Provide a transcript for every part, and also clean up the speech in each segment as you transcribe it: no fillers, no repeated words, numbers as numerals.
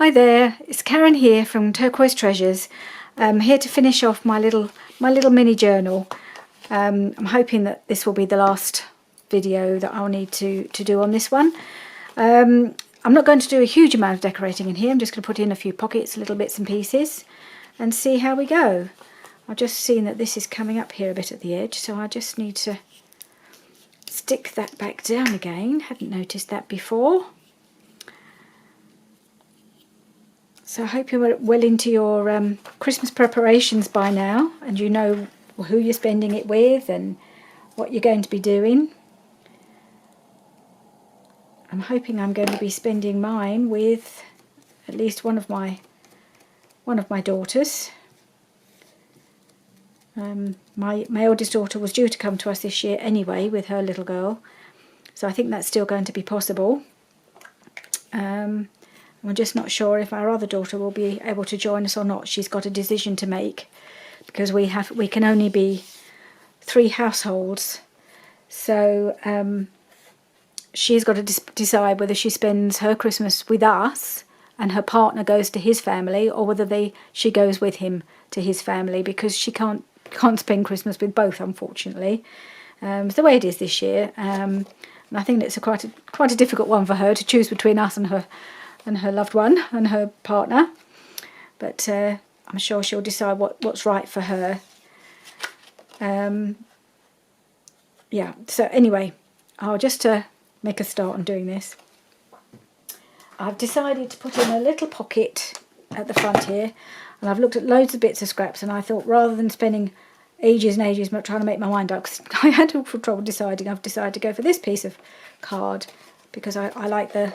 Hi there, it's Karen here from Turquoise Treasures. I'm here to finish off my little mini journal. I'm hoping that this will be the last video that I'll need to do on this one. I'm not going to do a huge amount of decorating in here. I'm just going to put in a few pockets, little bits and pieces, and see how we go. I've just seen that this is coming up here a bit at the edge, so I just need to stick that back down again. Hadn't noticed that before. So I hope you're well into your Christmas preparations by now, and you know who you're spending it with and what you're going to be doing. I'm hoping I'm going to be spending mine with at least one of my daughters. My eldest daughter was due to come to us this year anyway with her little girl, so I think that's still going to be possible. We're just not sure if our other daughter will be able to join us or not. She's got a decision to make because we can only be 3 households. So she's got to decide whether she spends her Christmas with us and her partner goes to his family, or whether she goes with him to his family, because she can't spend Christmas with both, unfortunately. It's the way it is this year, and I think it's quite a difficult one for her to choose between us and her loved one and her partner, but I'm sure she'll decide what's right for her. Yeah, so anyway, I'll just make a start on doing this. I've decided to put in a little pocket at the front here, and I've looked at loads of bits of scraps, and I thought rather than spending ages and ages trying to make my mind up, because I had awful trouble deciding, I've decided to go for this piece of card because I like the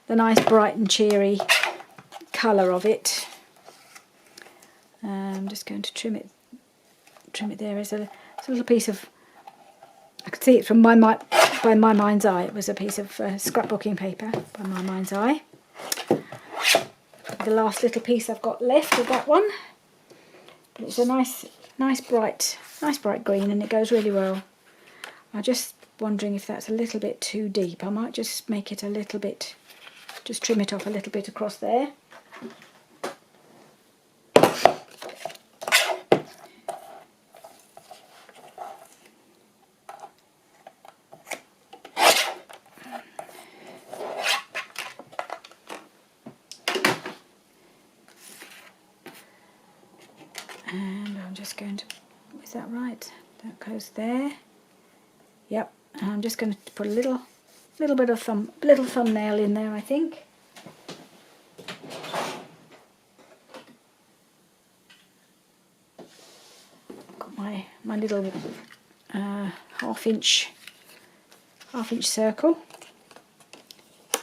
nice bright and cheery colour of it. I'm just going to trim it there. It's a little piece of, I could see it from by my mind's eye. It was a piece of scrapbooking paper by my mind's eye. The last little piece I've got left of that one. But it's a nice bright green, and it goes really well. I'm just wondering if that's a little bit too deep. I might just make it a little bit, just trim it off a little bit across there. And I'm just going to, is that right? That goes there. Yep. And I'm just going to put a little bit of thumbnail in there, I think. I've got my little half-inch circle. So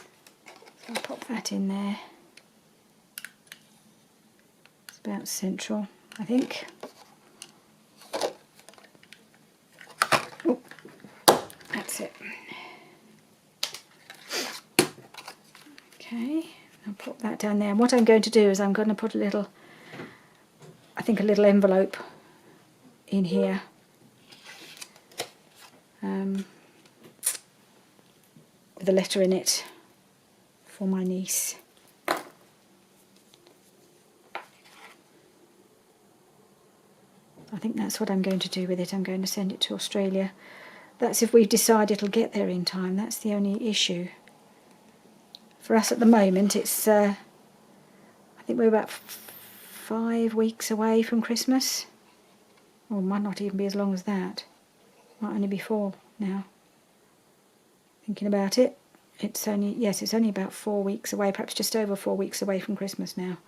I'll pop that in there. It's about central, I think. Oh, that's it. Okay, I'll pop that down there. And what I'm going to do is I'm going to put a little envelope in here. With a letter in it for my niece. I think that's what I'm going to do with it. I'm going to send it to Australia. That's if we decide it'll get there in time. That's the only issue. For us at the moment, it's I think we're about 5 weeks away from Christmas. Or it might not even be as long as that. Might only be 4 now. Thinking about it, it's only about 4 weeks away, perhaps just over 4 weeks away from Christmas now.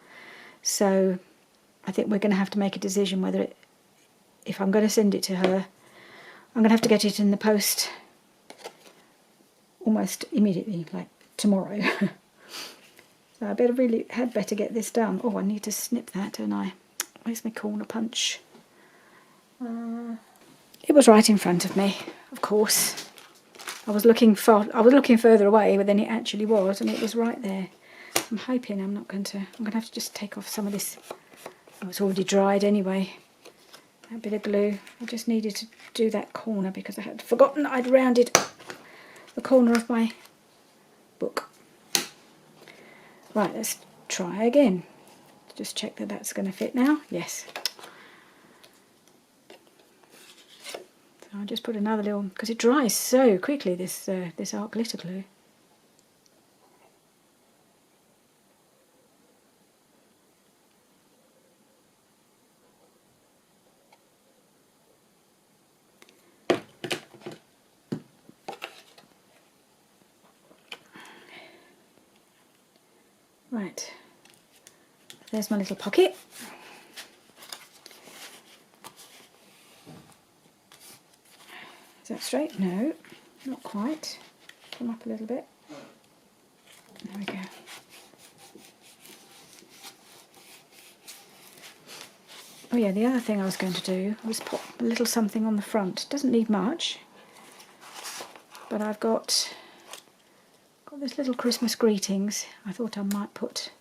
So I think we're going to have to make a decision whether if I'm going to send it to her, I'm going to have to get it in the post almost immediately, like tomorrow. So I had better get this done. Oh, I need to snip that, don't I? Where's my corner punch? It was right in front of me, of course. I was looking further away, but then it actually was, and it was right there. I'm hoping I'm going to have to just take off some of this. Oh, it's already dried anyway. That bit of glue. I just needed to do that corner because I had forgotten I'd rounded the corner of my book. Right, let's try again. Just check that that's going to fit now. Yes. So I'll just put another little, because it dries so quickly, this art glitter glue. Right, there's my little pocket. Is that straight? No, not quite. Come up a little bit. There we go. Oh yeah, the other thing I was going to do was put a little something on the front. Doesn't need much, but I've got this little Christmas greetings. I thought I might put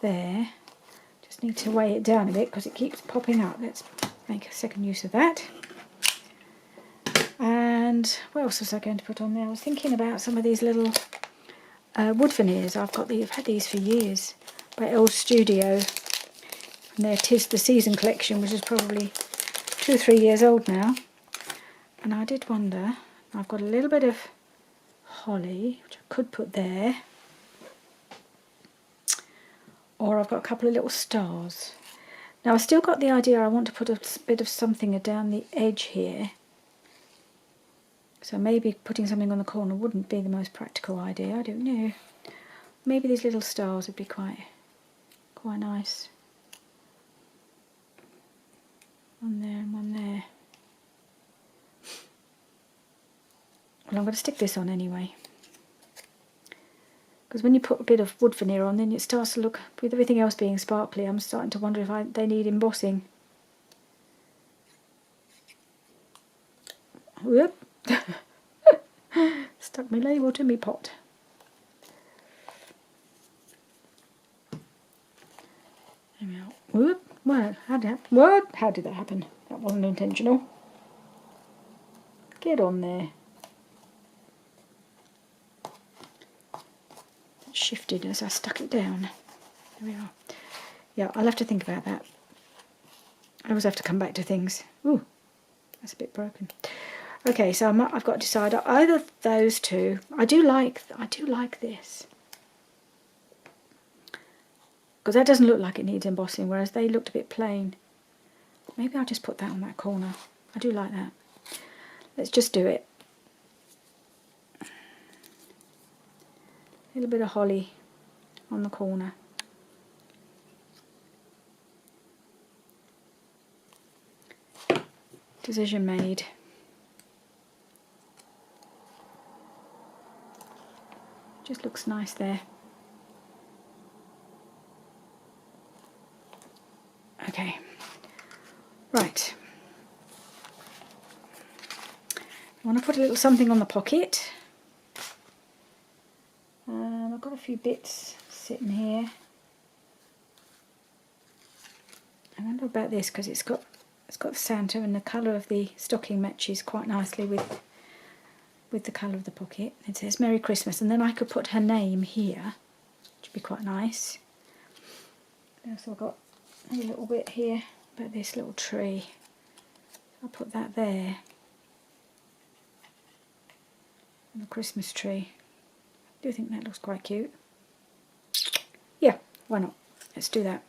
there. Just need to weigh it down a bit because it keeps popping up. Let's make a second use of that. And what else was I going to put on there? I was thinking about some of these little wood veneers. I've had these for years by Old Studio. And their 'Tis the Season collection, which is probably 2 or 3 years old now. And I did wonder, I've got a little bit of holly, which I could put there, or I've got a couple of little stars. Now I've still got the idea I want to put a bit of something down the edge here, so maybe putting something on the corner wouldn't be the most practical idea. I don't know. Maybe these little stars would be quite nice. One there and one there. Well, I'm going to stick this on anyway, because when you put a bit of wood veneer on, then it starts to look, with everything else being sparkly, I'm starting to wonder if they need embossing. Whoop! Stuck my label to me pot. There we are. Whoop! Well, how did that happen? That wasn't intentional. Get on there. Shifted as I stuck it down. There we are. Yeah, I'll have to think about that. I always have to come back to things. Ooh, that's a bit broken. Okay, so I've got to decide either of those two. I do like this, because that doesn't look like it needs embossing, whereas they looked a bit plain. Maybe I'll just put that on that corner. I do like that. Let's just do it. A little bit of holly on the corner. Decision made. Just looks nice there. Okay, right. I want to put a little something on the pocket. I've got a few bits sitting here. I wonder about this, because it's got Santa, and the colour of the stocking matches quite nicely with the colour of the pocket. It says Merry Christmas, and then I could put her name here, which would be quite nice. So I've got a little bit here about this little tree. I'll put that there. And the Christmas tree. I do think that looks quite cute. Yeah, why not? Let's do that.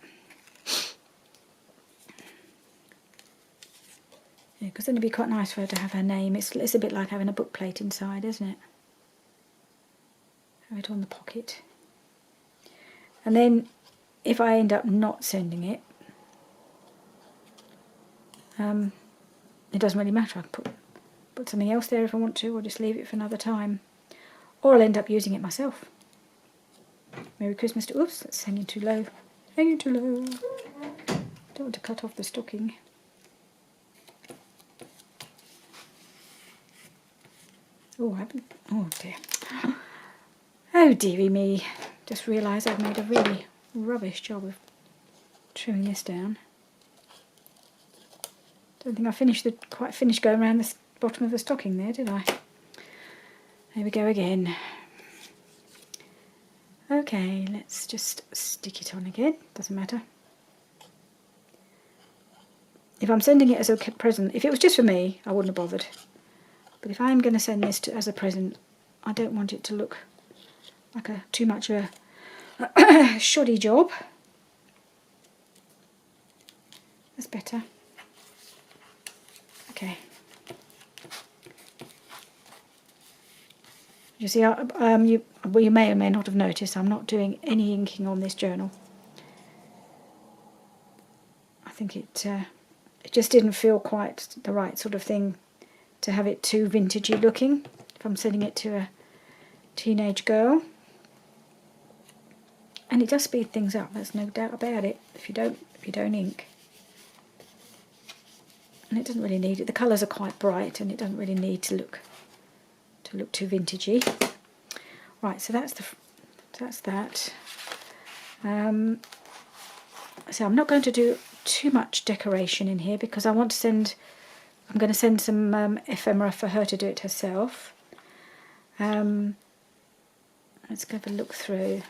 Yeah, because then it'd be quite nice for her to have her name. It's a bit like having a book plate inside, isn't it? Have it on the pocket. And then, if I end up not sending it, it doesn't really matter. I can put something else there if I want to, or just leave it for another time. Or I'll end up using it myself. Merry Christmas to... Oops, that's hanging too low. Hanging too low. Don't want to cut off the stocking. Oh, I haven't... Oh, dear. Oh, dearie me. Just realised I've made a really rubbish job of trimming this down. Don't think I quite finished going around the bottom of the stocking there, did I? There we go again. Okay, let's just stick it on again, doesn't matter. If I'm sending it as a present, if it was just for me, I wouldn't have bothered. But if I'm going to send this as a present, I don't want it to look like too much of a shoddy job. That's better. Okay. You see, you may or may not have noticed I'm not doing any inking on this journal. I think it just didn't feel quite the right sort of thing to have it too vintagey looking if I'm sending it to a teenage girl. And it does speed things up, there's no doubt about it, if you don't ink. And it doesn't really need it. The colours are quite bright and it doesn't really need to look too vintagey. Right, so that's that. So I'm not going to do too much decoration in here because I want to I'm going to send some ephemera for her to do it herself. Let's go have a look through.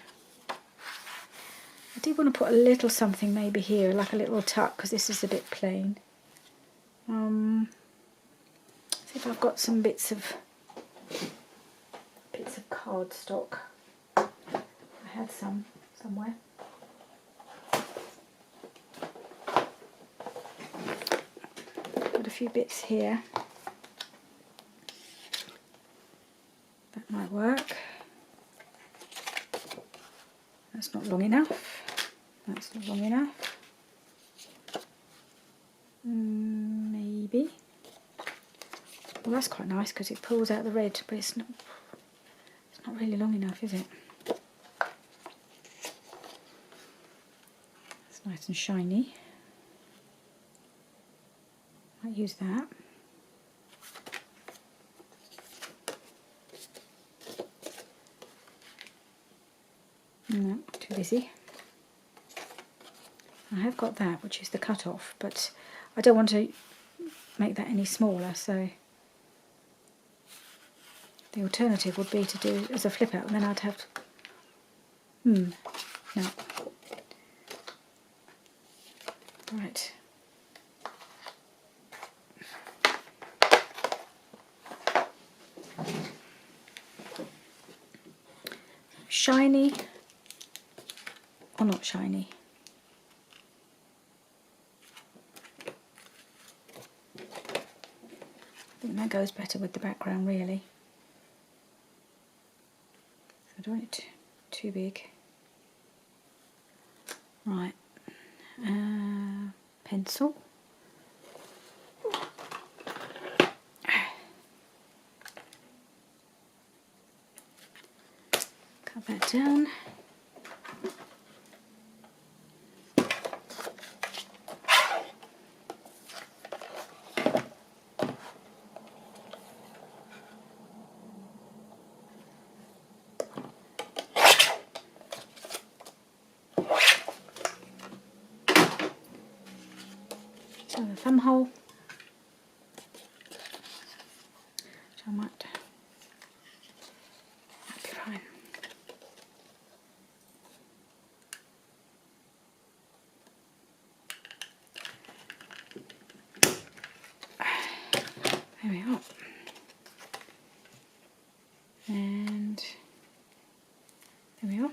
I did want to put a little something maybe here, like a little tuck, because this is a bit plain. See if I've got some bits of cardstock. I had some somewhere. Got a few bits here. That might work. That's not long enough. That's not long enough. Maybe. Well, that's quite nice because it pulls out the red, but it's not really long enough, is it? It's nice and shiny. Might use that. No, too busy. I have got that, which is the cut-off, but I don't want to make that any smaller, so the alternative would be to do it as a flip out, and then I'd have... no. Right. Shiny or not shiny? I think that goes better with the background, really. I don't want it too big. Right. Pencil. Cut that down. So the thumb hole, which I might be fine. There we are. And there we are.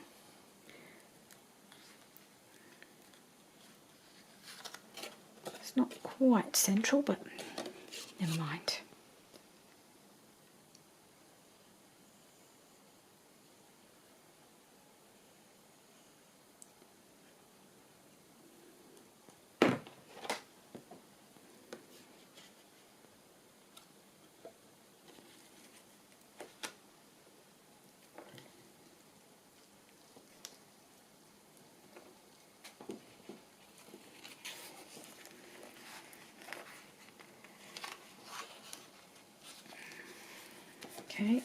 It's not quite central, but never mind. Okay,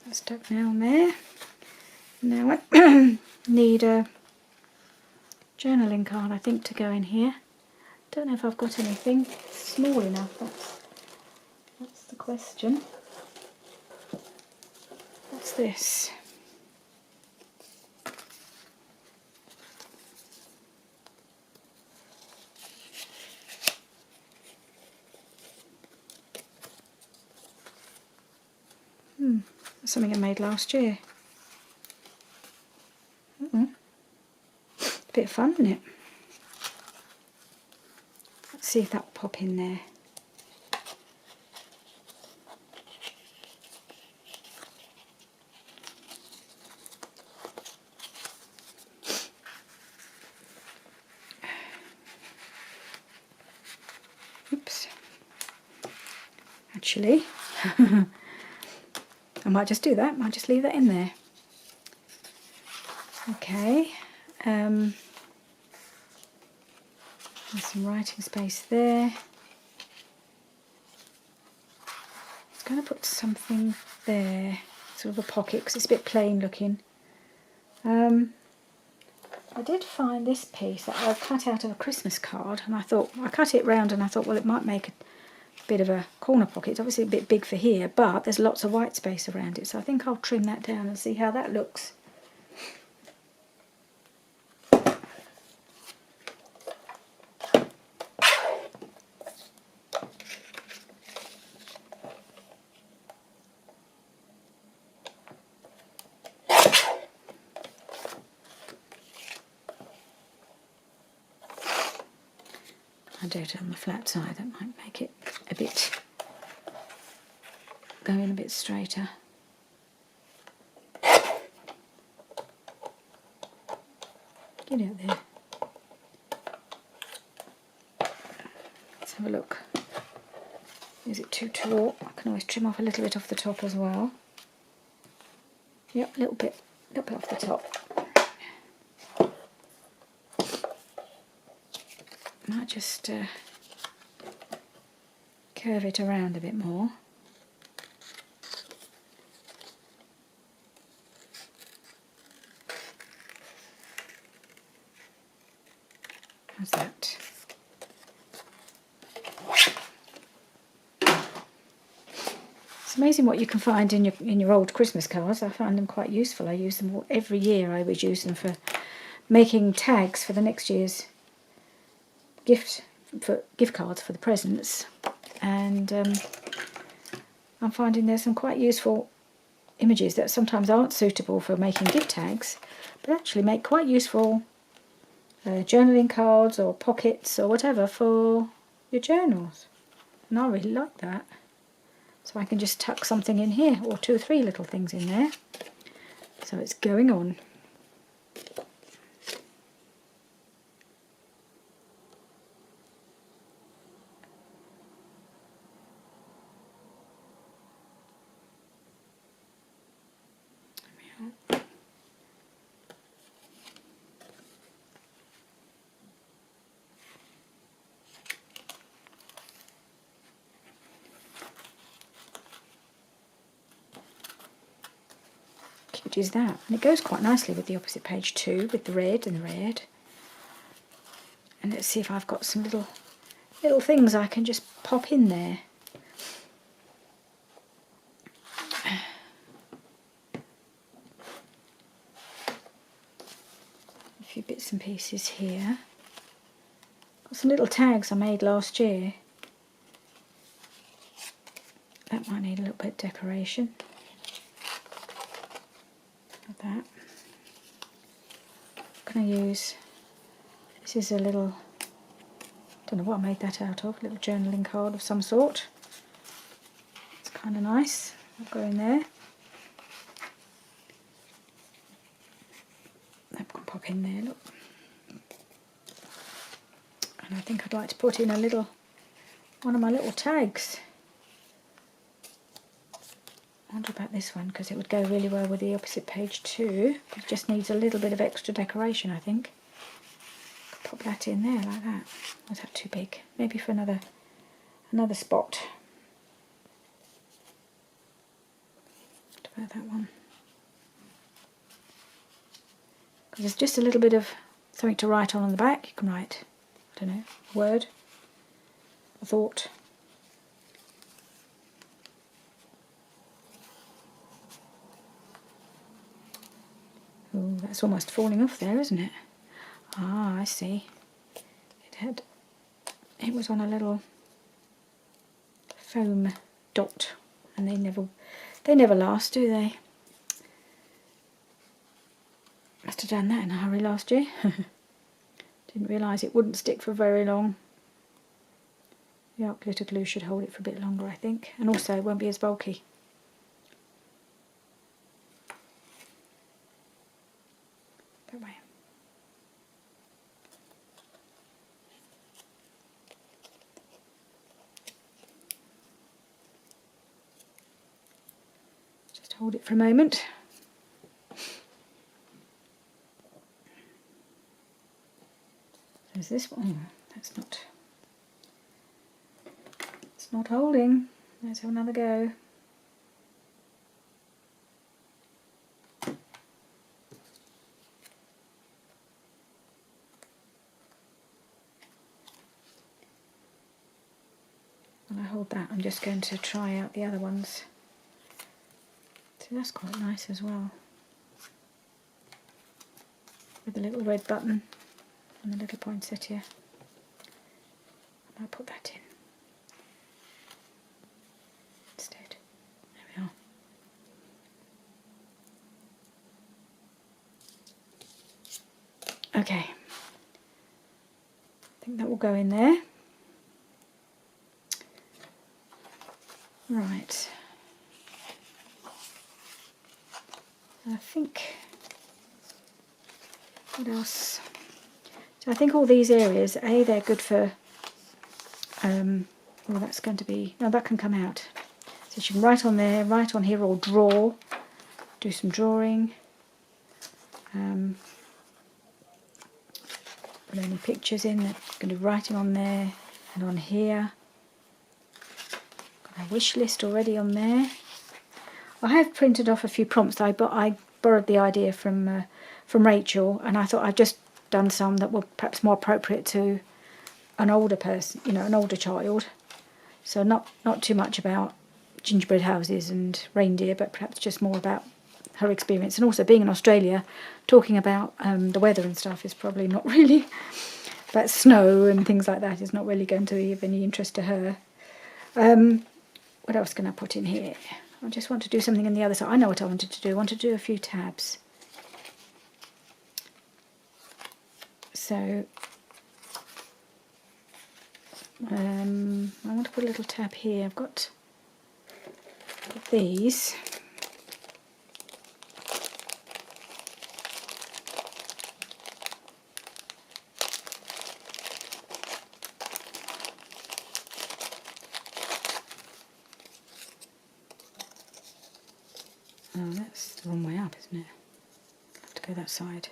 that's stuck down there. Now I need a journaling card, I think, to go in here. Don't know if I've got anything small enough. That's the question. That's this? Something I made last year. Bit of fun, isn't it? Let's see if that'll pop in there. Oops. Actually, I might just do that. Might just leave that in there. Okay. There's some writing space there. I was going to put something there, sort of a pocket, because it's a bit plain looking. I did find this piece that I cut out of a Christmas card, and I thought, I cut it round and I thought, well, it might make a bit of a corner pocket. It's obviously a bit big for here, but there's lots of white space around it, so I think I'll trim that down and see how that looks. I'll do it on the flat side, that might make it a bit, go in a bit straighter. Get out there. Let's have a look. Is it too taut? I can always trim off a little bit off the top as well. Yep, a little bit off the top. Might just curve it around a bit more. How's that? It's amazing what you can find in your old Christmas cards. I find them quite useful. I use them every year. I always use them for making tags for the next year's gift cards for the presents, and I'm finding there's some quite useful images that sometimes aren't suitable for making gift tags, but actually make quite useful journaling cards or pockets or whatever for your journals, and I really like that. So I can just tuck something in here, or 2 or 3 little things in there, so it's going on. Cute is that, and it goes quite nicely with the opposite page too, with the red and the red. And let's see if I've got some little things I can just pop in there. A few bits and pieces here. Got some little tags I made last year. That might need a little bit of decoration. Like that. What can I use? This is a little, don't know what I made that out of, a little journaling card of some sort. It's kind of nice. I'll go in there. That can pop in there, look. And I think I'd like to put in one of my little tags. I wonder about this one, because it would go really well with the opposite page too. It just needs a little bit of extra decoration, I think. Could pop that in there like that. Was that too big? Maybe for another spot. What about that one? Because there's just a little bit of something to write on the back. You can write, I don't know, a word, a thought. . Oh, that's almost falling off there, isn't it? Ah, I see. It was on a little foam dot, and they never last, do they? Must have done that in a hurry last year. Didn't realise it wouldn't stick for very long. The arc glitter glue should hold it for a bit longer, I think, and also it won't be as bulky. That way. Just hold it for a moment. There's this one. That's not. It's not holding. Let's have another go. When I hold that, I'm just going to try out the other ones. So that's quite nice as well. With the little red button and the little poinsettia. I'll put that in instead. There we are. Okay. I think that will go in there. Right. I think, what else? So I think all these areas, they're good for, oh, that's going to be, no, that can come out. So you can write on there, write on here, or draw, do some drawing. Put any pictures in, I'm going to be writing on there and on here. Got a wish list already on there. I have printed off a few prompts. I borrowed the idea from Rachel, and I thought I'd just done some that were perhaps more appropriate to an older person, you know, an older child. So not too much about gingerbread houses and reindeer, but perhaps just more about her experience. And also being in Australia, talking about the weather and stuff is probably not really, about snow and things like that is not really going to be of any interest to her. What else can I put in here? I just want to do something on the other side. I know what I wanted to do. I wanted to do a few tabs. So I want to put a little tab here. I've got these. Oh, that's the wrong way up, isn't it? I have to go that side.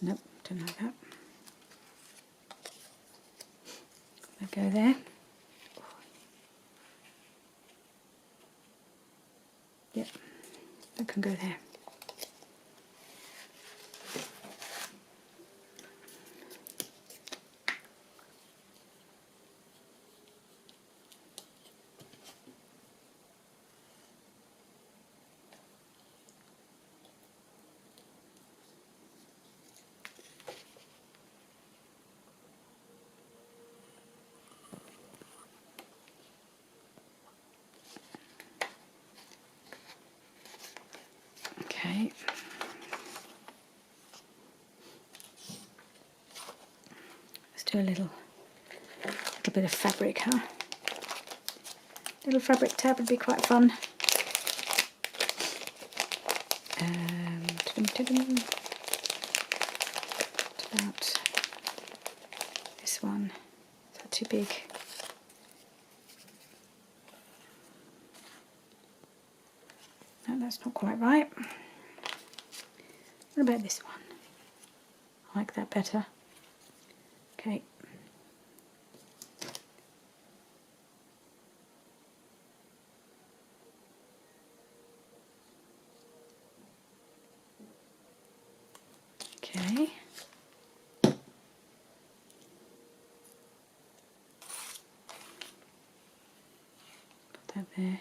Nope, don't like that. I'll go there. Yep, that can go there. Okay. Let's do a little bit of fabric, huh? Little fabric tab would be quite fun. What about this one? Is that too big? No, that's not quite right. What about this one? I like that better. Okay. Okay. Put that there.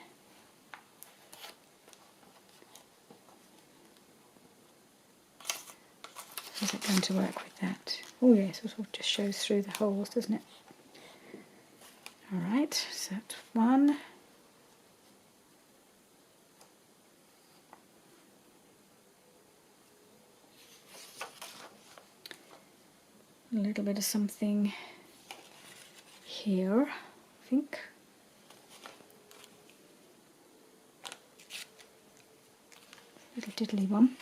it going to work with that? Oh yes, it all just shows through the holes, doesn't it? Alright, so that's one. A little bit of something here, I think. Little diddly one.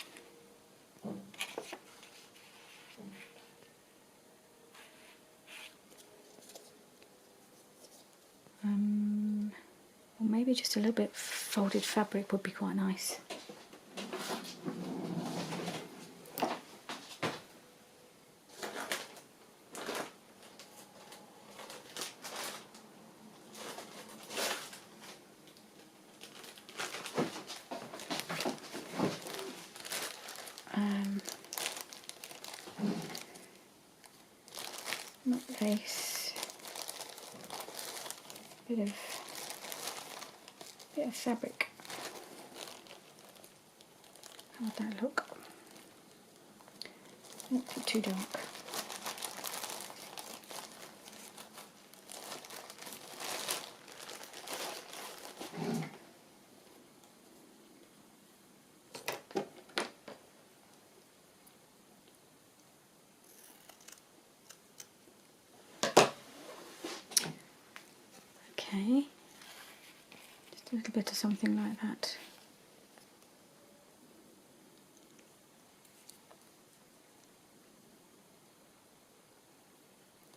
Or maybe just a little bit folded fabric would be quite nice. Not lace. Bit of fabric. How would that look? Not too dark. Okay, just a little bit of something like that.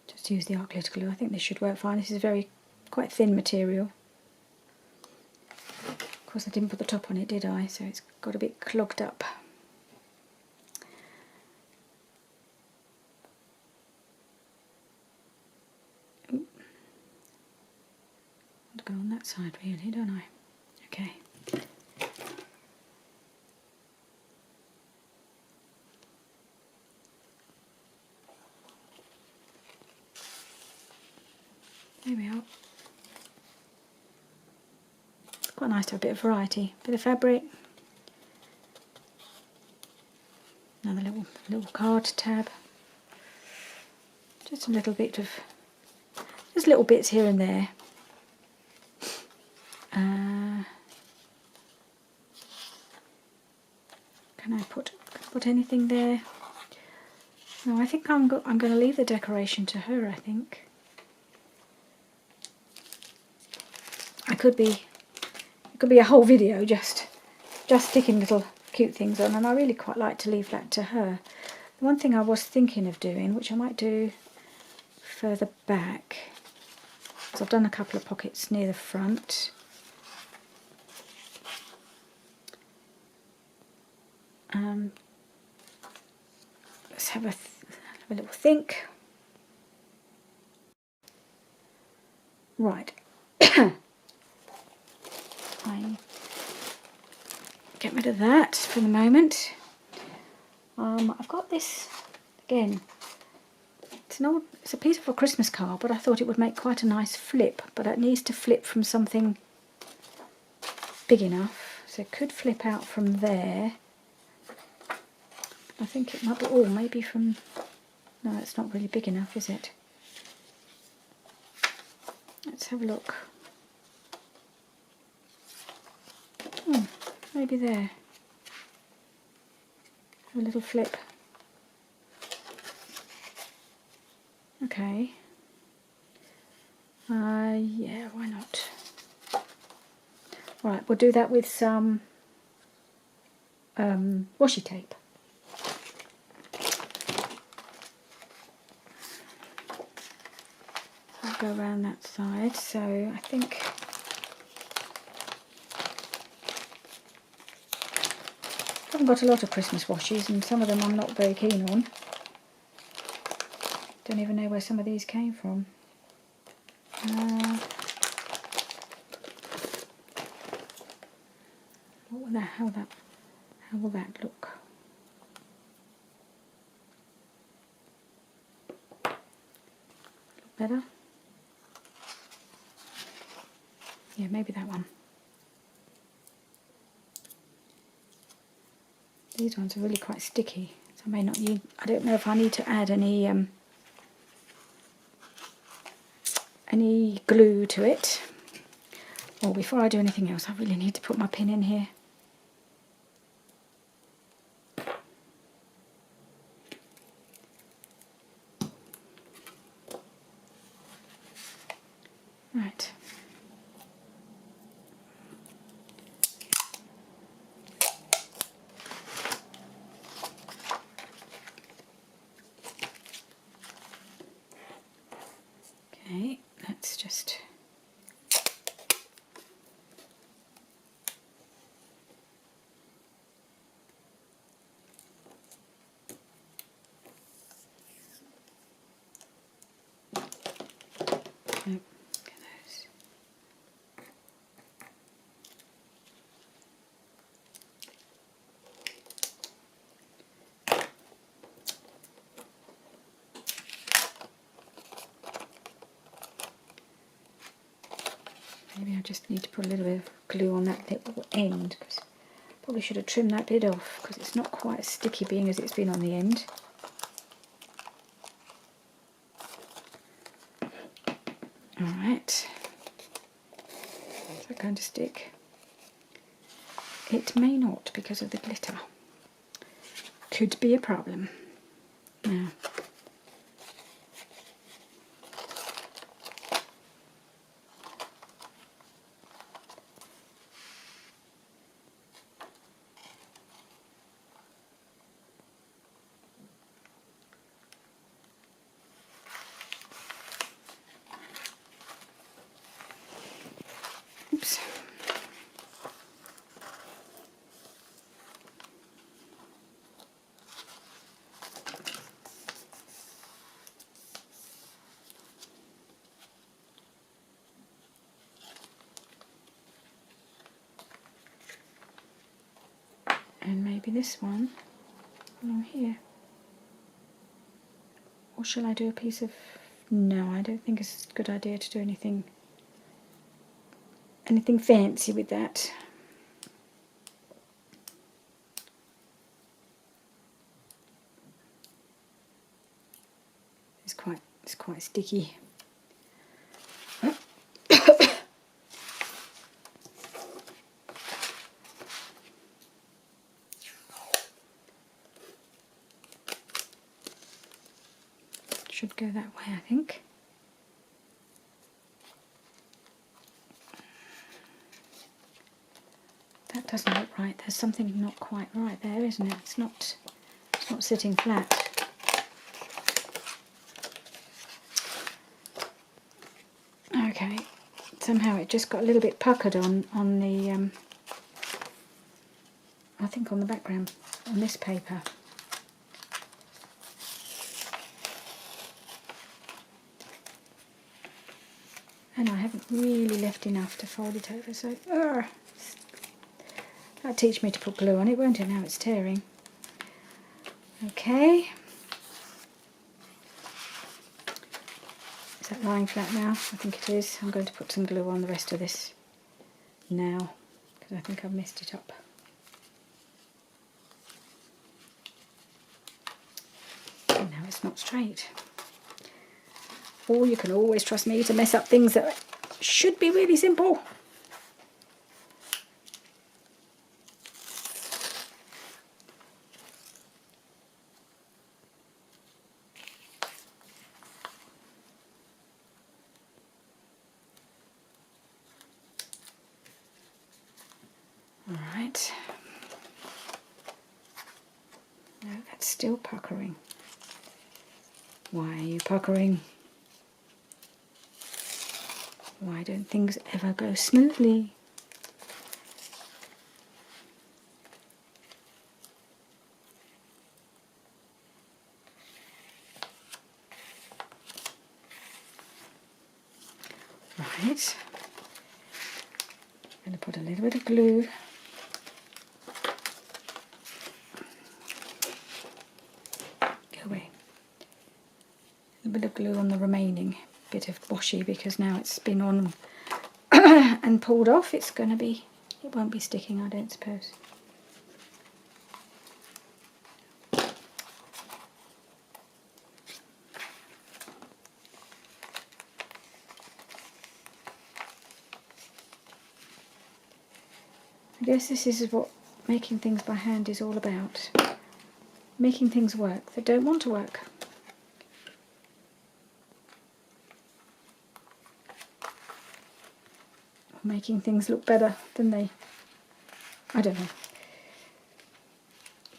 Just use the art glitter glue. I think this should work fine. This is quite thin material. Of course I didn't put the top on it, did I? So it's got a bit clogged up. Go on that side really, don't I? Okay. There we are. It's quite nice to have a bit of variety. Bit of fabric. Another little card tab. Just a little bit of, just little bits here and there. Can I put anything there? No, I think I'm going to leave the decoration to her. I think it could be a whole video just sticking little cute things on, and I really quite like to leave that to her. The one thing I was thinking of doing, which I might do further back, is I've done a couple of pockets near the front. Let's have a little think. Right. I get rid of that for the moment. I've got this again. It's a piece of a Christmas card, but I thought it would make quite a nice flip. But it needs to flip from something big enough, so it could flip out from there. I think it might be, maybe from, no, it's not really big enough, is it? Let's have a look. Maybe there. Have a little flip. Okay. Yeah, why not? Right, we'll do that with some washi tape. I'll go around that side, so I think I haven't got a lot of Christmas washes, and some of them I'm not very keen on. Don't even know where some of these came from. How will that look? Look better? Yeah, maybe that one. These ones are really quite sticky, so I may not need, I don't know if I need to add any glue to it. Or before I do anything else, I really need to put my pin in here. Right. Okay, let's just... Look at those. Maybe I just need to put a little bit of glue on that little end, because I probably should have trimmed that bit off, because it's not quite as sticky being as it's been on the end. Alright, is that going to stick? It may not, because of the glitter. Could be a problem. Now, oops. And maybe this one along here. Or shall I do a piece of... No, I don't think it's a good idea to do anything fancy with that. It's quite sticky. Should go that way, I think. That doesn't look right. There's something not quite right there, isn't it? It's not sitting flat. Okay, somehow it just got a little bit puckered on the I think on the background on this paper. And I haven't really left enough to fold it over, so that'll teach me to put glue on it, won't it? Now it's tearing. Okay. Is that lying flat now? I think it is. I'm going to put some glue on the rest of this now, because I think I've messed it up. And now it's not straight. Or you can always trust me to mess up things that should be really simple. All right. No, that's still puckering. Why are you puckering? Why don't things ever go smoothly? Right. I'm going to put a little bit of glue. Go away. A bit of glue on the remaining bit of washi, because now it's been on and pulled off, it won't be sticking, I don't suppose. I guess this is what making things by hand is all about. Making things work that don't want to work. Or making things look better than they... I don't know.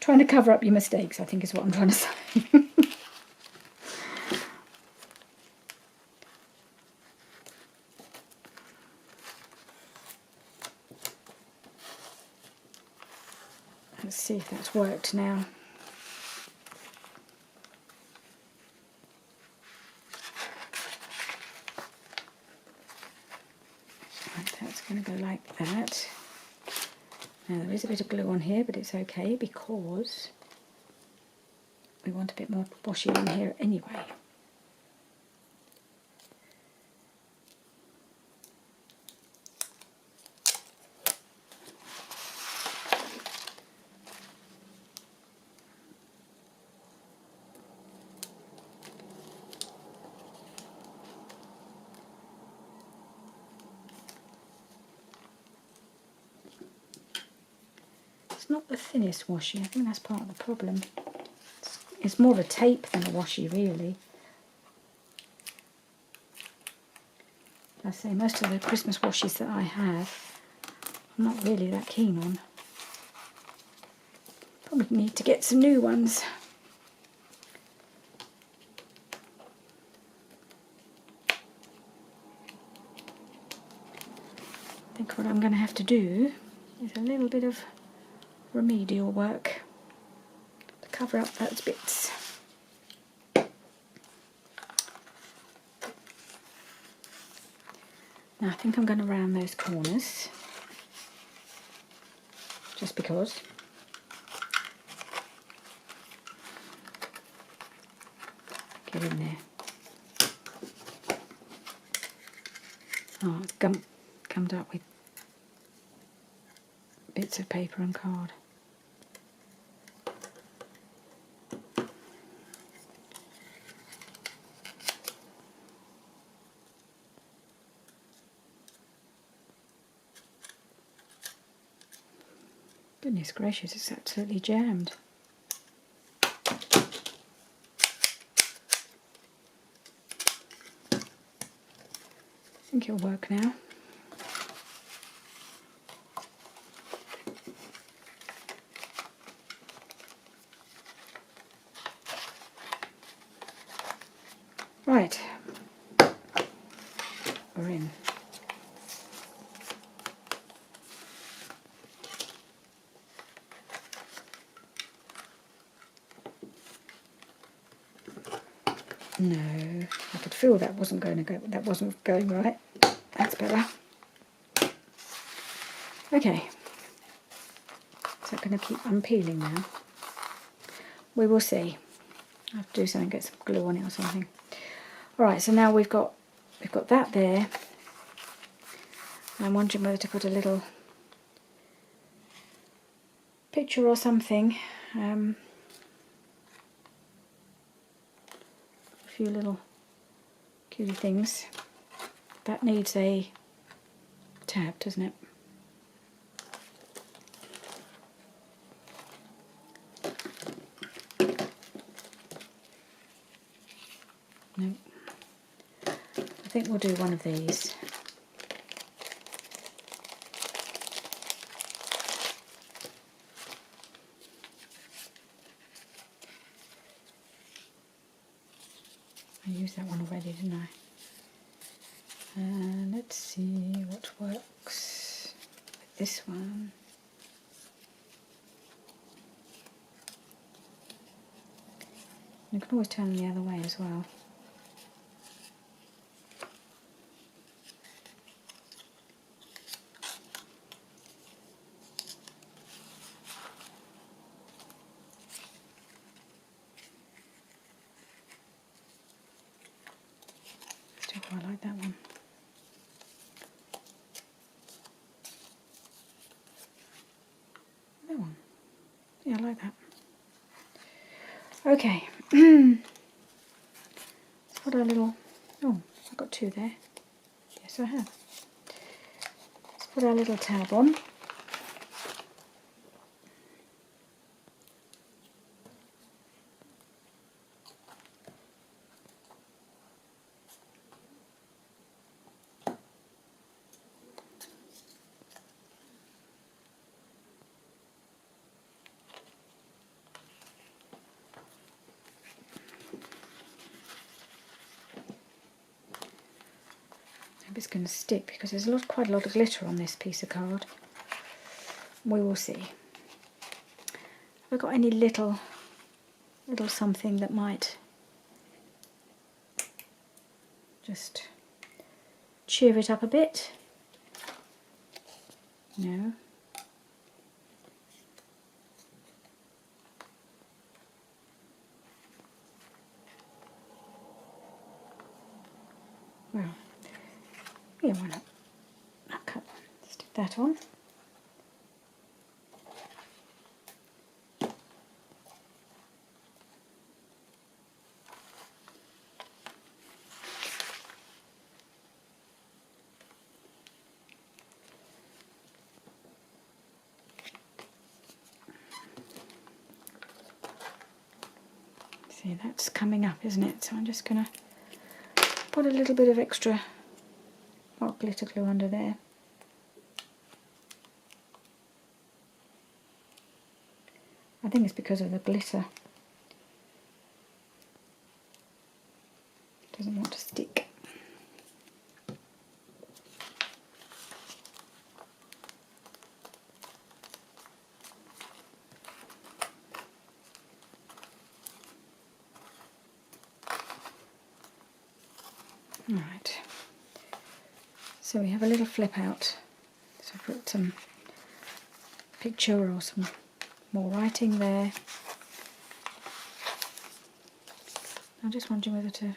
Trying to cover up your mistakes, I think is what I'm trying to say. Let's see if that's worked now. Right, that's going to go like that. Now there is a bit of glue on here, but it's okay because we want a bit more washi on here anyway. It's not the thinnest washi, I think that's part of the problem. It's more of a tape than a washi really. I say most of the Christmas washes that I have, I'm not really that keen on. Probably need to get some new ones. I think what I'm going to have to do is a little bit of remedial work to cover up those bits. Now I think I'm going to round those corners, just because. Get in there. Oh, it's gummed up with bits of paper and card. Goodness gracious, it's absolutely jammed. I think it'll work now. Right, we're in. No, I could feel that wasn't going right. That's better. Okay, is that going to keep unpeeling now? We will see. I have to do something, get some glue on it or something. Alright, so now we've got that there. I'm wondering whether to put a little picture or something. A few little cutie things. That needs a tab, doesn't it? No. I think we'll do one of these. I used that one already, didn't I? Let's see what works with this one. You can always turn them the other way as well. Still quite like that one. That one. Yeah, I like that. Okay. Let's put our little... Oh, I've got two there. Yes, I have. Let's put our little tab on. it's going to stick because there's quite a lot of glitter on this piece of card. We will see. Have I got any little something that might just cheer it up a bit? No. Well, yeah, why not? Okay, stick that on. See, that's coming up, isn't it? So I'm just going to put a little bit of extra hot glitter glue under there. I think it's because of the glitter. It doesn't want to stick. Right, so we have a little flip out, so I put some picture or some more writing there. I'm just wondering whether to,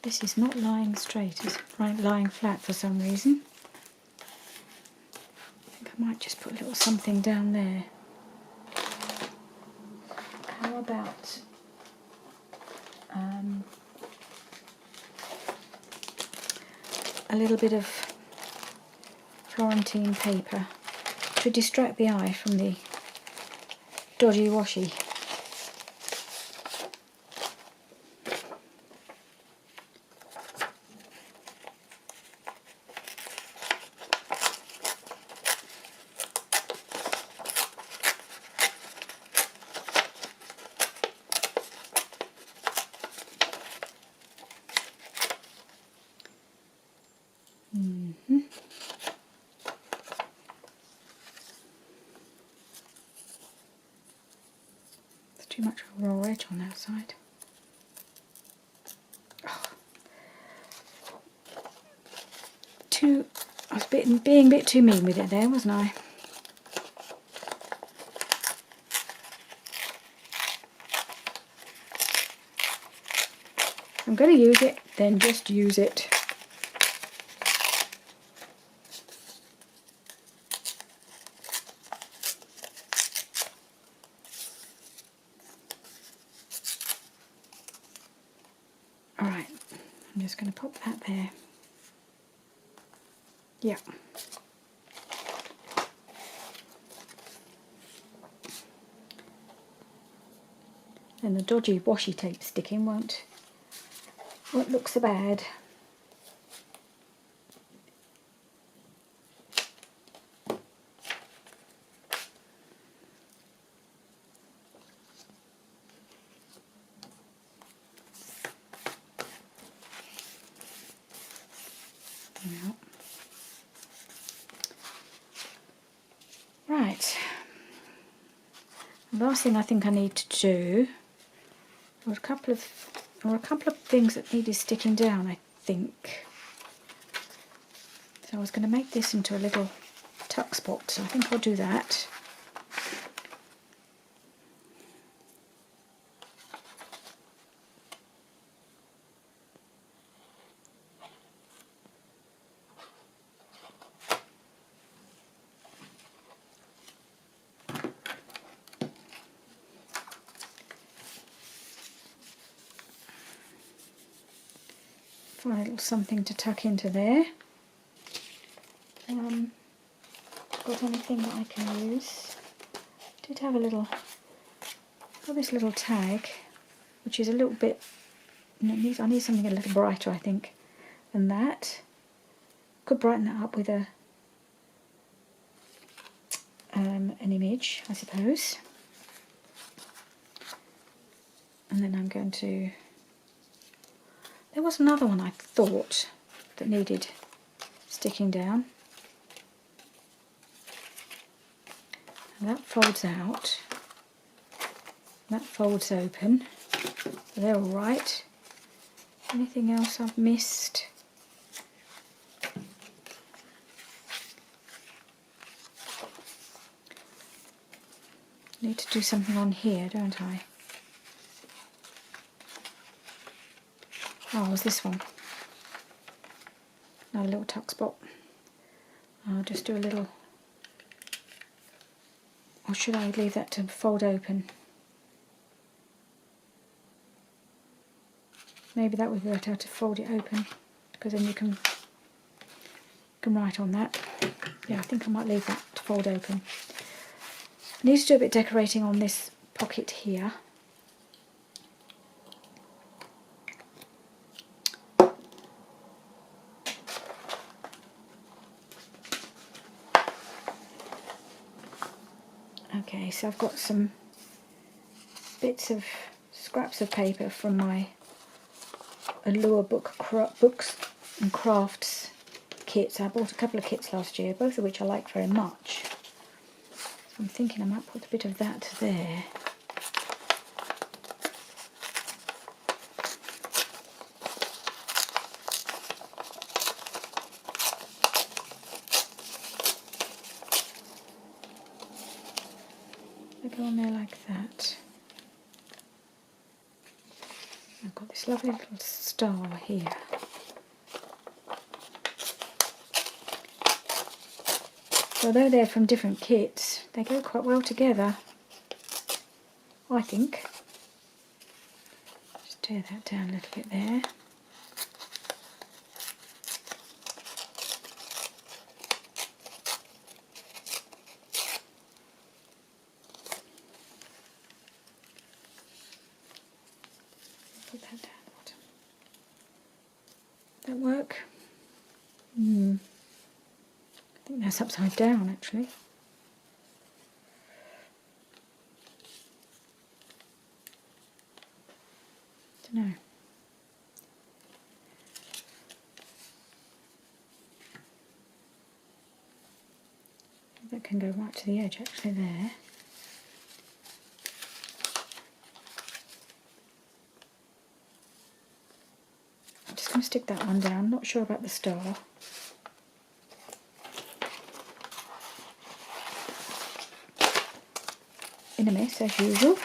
this is not lying straight, it's lying flat for some reason. I think I might just put a little something down there. How about a little bit of Florentine paper to distract the eye from the dodgy washi. Too much of a raw edge on that side. Oh. I was being a bit too mean with it there, wasn't I? I'm going to use it, then just use it. Alright, I'm just going to pop that there. Yeah. And the dodgy washi tape sticking won't look so bad. No. Right. The last thing I think I need to do, or a couple of things that needed sticking down, I think. So I was going to make this into a little tuck spot, so I think I'll do that. Find a little something to tuck into there. Got anything that I can use? Did have got this little tag, which is a little bit. I need something a little brighter, I think, than that. Could brighten that up with an image, I suppose. And then I'm going to. There was another one I thought that needed sticking down. And that folds out. That folds open. They're all right. Anything else I've missed? Need to do something on here, don't I? Oh, it was this one. Another little tuck spot. I'll just do a little... Or should I leave that to fold open? Maybe that would work out to fold it open, because then you can write on that. Yeah, I think I might leave that to fold open. I need to do a bit of decorating on this pocket here. Okay, so I've got some bits of scraps of paper from my Allure books and crafts kits. I bought a couple of kits last year, both of which I like very much. So I'm thinking I might put a bit of that there. I go on there like that. I've got this lovely little star here. So although they're from different kits, they go quite well together, I think. Just tear that down a little bit there. Put that down the bottom. That work? I think that's upside down actually. Don't know. That can go right to the edge actually there. I'm just going to stick that one down, not sure about the star. In a mess as usual.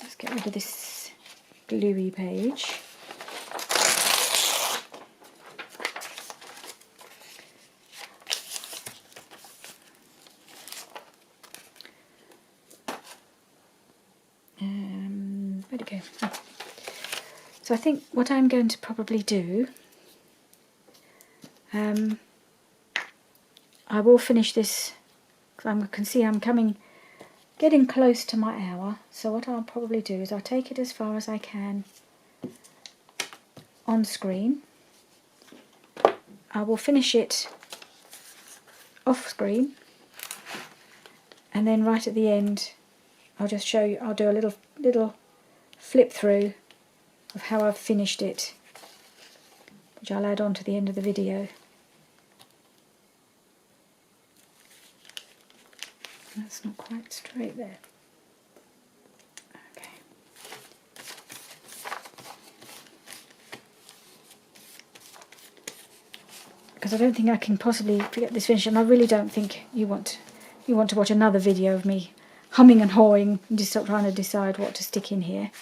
Let's get rid of this gluey page. Where'd it go? Oh. So I think what I'm going to probably do, I will finish this, because I can see I'm getting close to my hour. So what I'll probably do is I'll take it as far as I can on screen. I will finish it off screen, and then right at the end I'll just show you, I'll do a little flip through of how I've finished it, which I'll add on to the end of the video. That's not quite straight there. Okay. Because I don't think I can possibly get this finished, and I really don't think you want to watch another video of me humming and hawing and just trying to decide what to stick in here.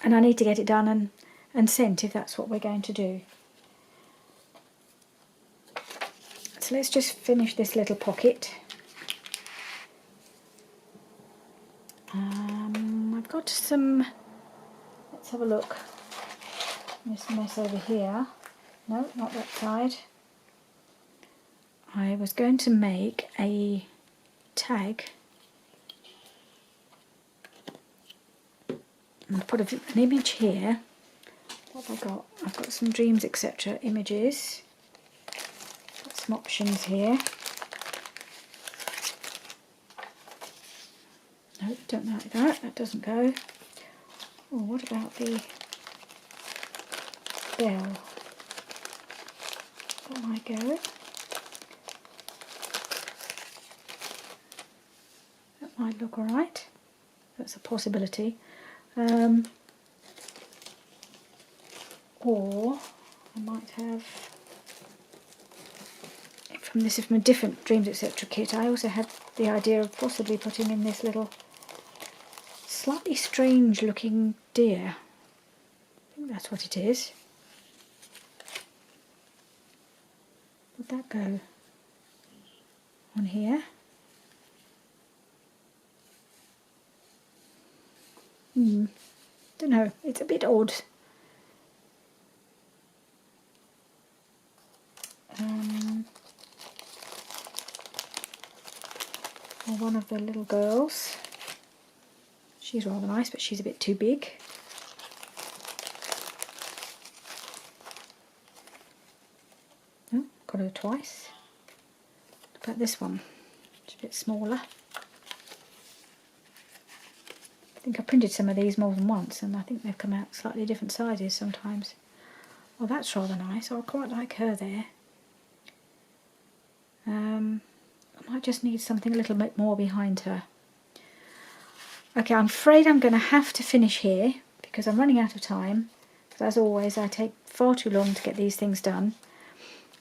And I need to get it done and sent if that's what we're going to do. So let's just finish this little pocket. I've got some, let's have a look, this mess over here. No, not that side. I was going to make a tag. I'll put an image here. What have I got? I've got some Dreams Etc. images. Got some options here. No, don't like that. That doesn't go. Oh, what about the bell. That might go. That might look alright. That's a possibility. Or I might have, from a different Dreams Etc. kit, I also had the idea of possibly putting in this little slightly strange looking deer. I think that's what it is. Would that go on here? Don't know, it's a bit odd. Or one of the little girls. She's rather nice, but she's a bit too big. Oh, got her twice. What about this one? It's a bit smaller. I think I printed some of these more than once, and I think they've come out slightly different sizes sometimes. Oh, that's rather nice. I quite like her there. I might just need something a little bit more behind her. Okay, I'm afraid I'm going to have to finish here because I'm running out of time. As always, I take far too long to get these things done.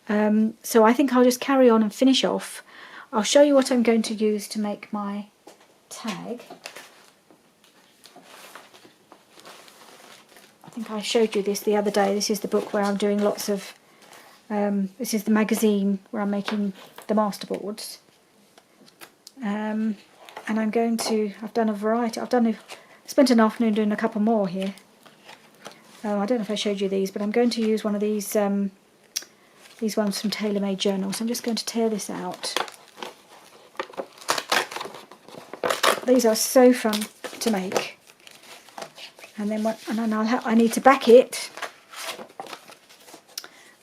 So I think I'll just carry on and finish off. I'll show you what I'm going to use to make my tag. I think I showed you this the other day. This is the book where I'm doing lots of, this is the magazine where I'm making the masterboards. And I'm going to, I've done a variety, spent an afternoon doing a couple more here. I don't know if I showed you these, but I'm going to use one of these ones from TaylorMade Journals. I'm just going to tear this out. These are so fun to make. And then I need to back it,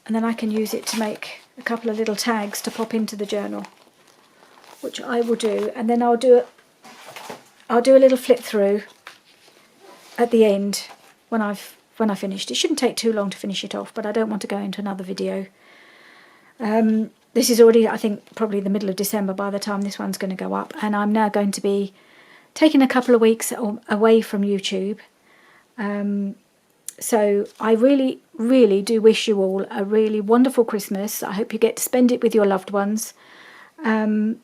and then I can use it to make a couple of little tags to pop into the journal, which I will do. And then I'll do a little flip through at the end when I finished. It shouldn't take too long to finish it off, but I don't want to go into another video. This is already, I think, probably the middle of December by the time this one's going to go up, and I'm now going to be taking a couple of weeks away from YouTube. So I really, really do wish you all a really wonderful Christmas. I hope you get to spend it with your loved ones, and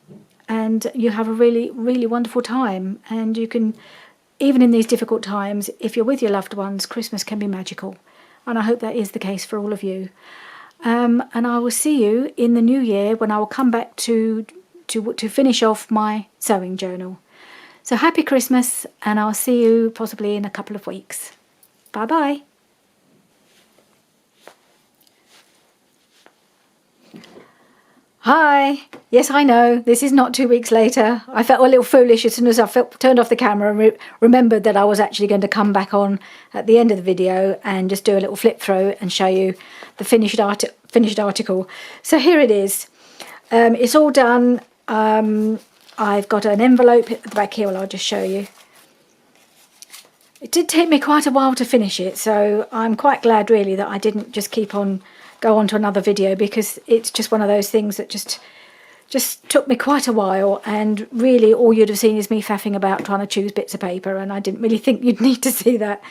you have a really, really wonderful time. And you can, even in these difficult times, if you're with your loved ones, Christmas can be magical. And I hope that is the case for all of you. And I will see you in the new year when I will come back to finish off my sewing journal. So happy Christmas, and I'll see you possibly in a couple of weeks. Bye bye. Hi. Yes, I know, this is not 2 weeks later. I felt a little foolish as soon as I turned off the camera and remembered that I was actually going to come back on at the end of the video and just do a little flip through and show you the finished article. So here it is. It's all done. I've got an envelope at the back here. Well, I'll just show you. It did take me quite a while to finish it, so I'm quite glad really that I didn't just go on to another video, because it's just one of those things that just took me quite a while, and really all you'd have seen is me faffing about trying to choose bits of paper, and I didn't really think you'd need to see that.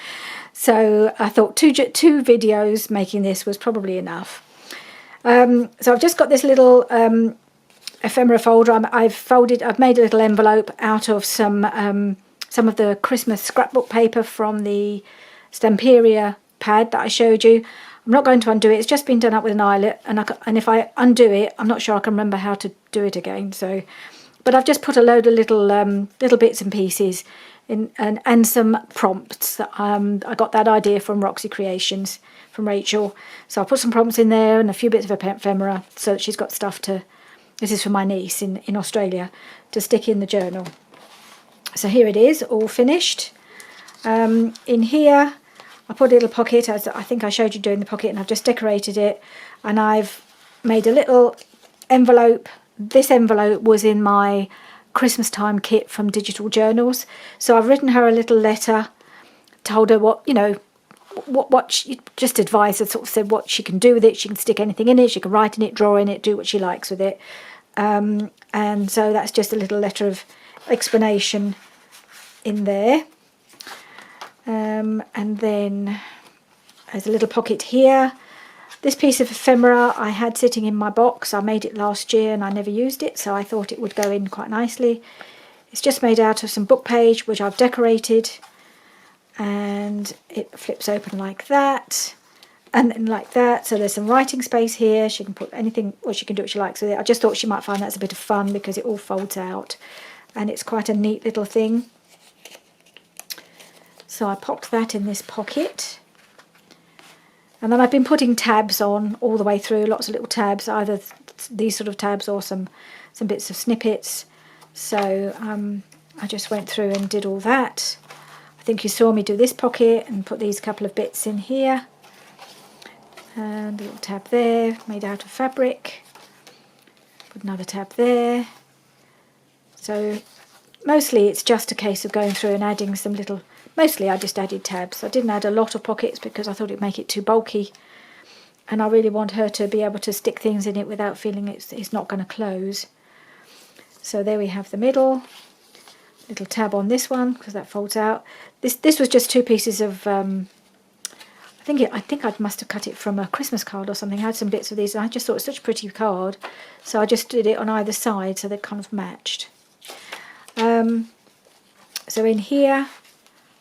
So I thought two videos making this was probably enough. So I've just got this little ephemera folder. I've made a little envelope out of some of the Christmas scrapbook paper from the Stamperia pad that I showed you. I'm not going to undo it. It's just been done up with an eyelet, and if I undo it, I'm not sure I can remember how to do it again. So, but I've just put a load of little bits and pieces in, and some prompts. That, I got that idea from Roxy Creations, from Rachel. So I put some prompts in there and a few bits of ephemera, so that she's got stuff to. This is for my niece in Australia, to stick in the journal. So here it is, all finished. In here, I put a little pocket, as I think I showed you doing the pocket, and I've just decorated it. And I've made a little envelope. This envelope was in my Christmas time kit from Digital Journals. So I've written her a little letter, told her what, just advised her, sort of said what she can do with it. She can stick anything in it, she can write in it, draw in it, do what she likes with it. And so that's just a little letter of explanation in there. And then there's a little pocket here. This piece of ephemera I had sitting in my box. I made it last year and I never used it, so I thought it would go in quite nicely. It's just made out of some book page, which I've decorated, and it flips open like that, and then like that. So there's some writing space here. She can put anything, or she can do what she likes with it. I just thought she might find that's a bit of fun because it all folds out, and it's quite a neat little thing. So I popped that in this pocket. And then I've been putting tabs on all the way through, lots of little tabs, either these sort of tabs or some bits of snippets. So I just went through and did all that. I think you saw me do this pocket and put these couple of bits in here. And a little tab there, made out of fabric. Put another tab there. So mostly it's just a case of going through and adding some little... Mostly I just added tabs. I didn't add a lot of pockets because I thought it'd make it too bulky. And I really want her to be able to stick things in it without feeling it's not going to close. So there we have the middle. Little tab on this one because that folds out. This was just two pieces of... I think I must have cut it from a Christmas card or something. I had some bits of these and I just thought it was such a pretty card. So I just did it on either side so they kind of matched. So in here...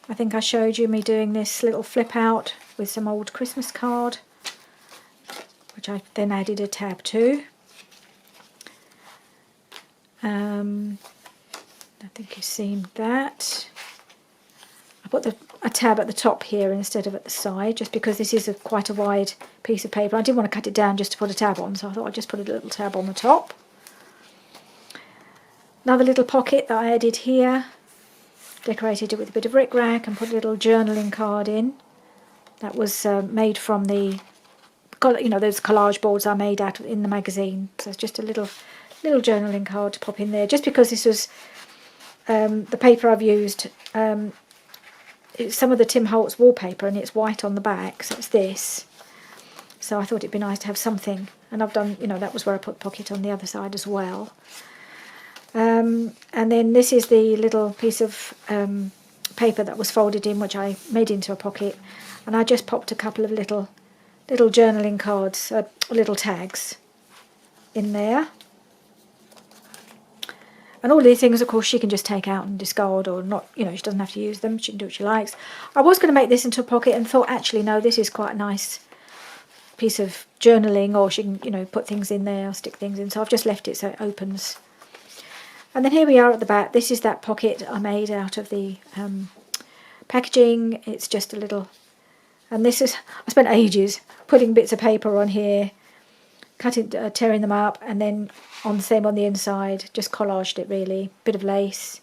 I think I showed you me doing this little flip out with some old Christmas card, which I then added a tab to. I think you've seen that. I put a tab at the top here instead of at the side, just because this is quite a wide piece of paper. I didn't want to cut it down just to put a tab on, so I thought I'd just put a little tab on the top. Another little pocket that I added here. Decorated it with a bit of rickrack and put a little journaling card in. That was made from the, those collage boards I made out in the magazine. So it's just a little journaling card to pop in there. Just because this was the paper I've used, it's some of the Tim Holtz wallpaper and it's white on the back, so it's this. So I thought it'd be nice to have something. And I've done, that was where I put the pocket on the other side as well. And then this is the little piece of paper that was folded in, which I made into a pocket, and I just popped a couple of little journaling cards, little tags in there. And all these things, of course, she can just take out and discard, or not, she doesn't have to use them. She can do what she likes. I was going to make this into a pocket and thought, actually, no, this is quite a nice piece of journaling, or she can, put things in there or stick things in. So I've just left it so it opens. And then here we are at the back. This is that pocket I made out of the packaging. It's just a little... And this is... I spent ages putting bits of paper on here, tearing them up, and then on the same on the inside. Just collaged it, really. Bit of lace.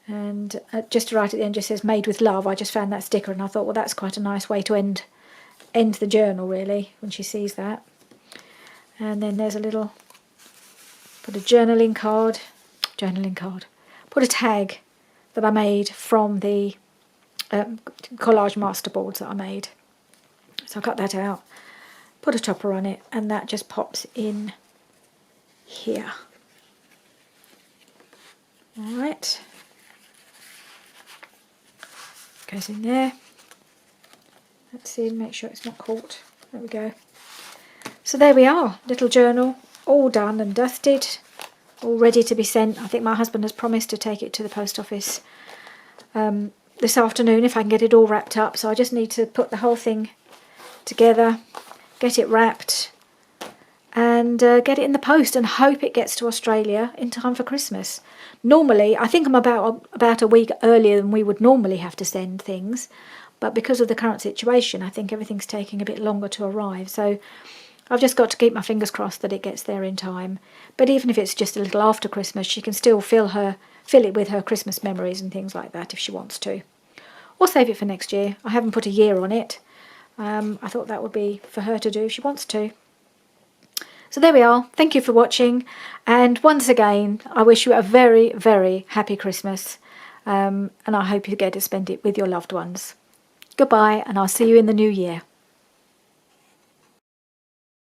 And just right at the end just says, made with love. I just found that sticker and I thought, well, that's quite a nice way to end the journal, really, when she sees that. And then there's a little... Put a journaling card, put a tag that I made from the collage masterboards that I made. So I cut that out, put a topper on it, and that just pops in here. Alright, goes in there. Let's see, make sure it's not caught. There we go. So there we are, little journal. All done and dusted, all ready to be sent. I think my husband has promised to take it to the post office this afternoon if I can get it all wrapped up. So I just need to put the whole thing together, get it wrapped, and get it in the post and hope it gets to Australia in time for Christmas. Normally, I think I'm about a week earlier than we would normally have to send things, but because of the current situation, I think everything's taking a bit longer to arrive. So I've just got to keep my fingers crossed that it gets there in time. But even if it's just a little after Christmas, she can still fill it with her Christmas memories and things like that if she wants to. Or save it for next year. I haven't put a year on it. I thought that would be for her to do if she wants to. So there we are. Thank you for watching. And once again, I wish you a very, very happy Christmas. And I hope you get to spend it with your loved ones. Goodbye, and I'll see you in the new year.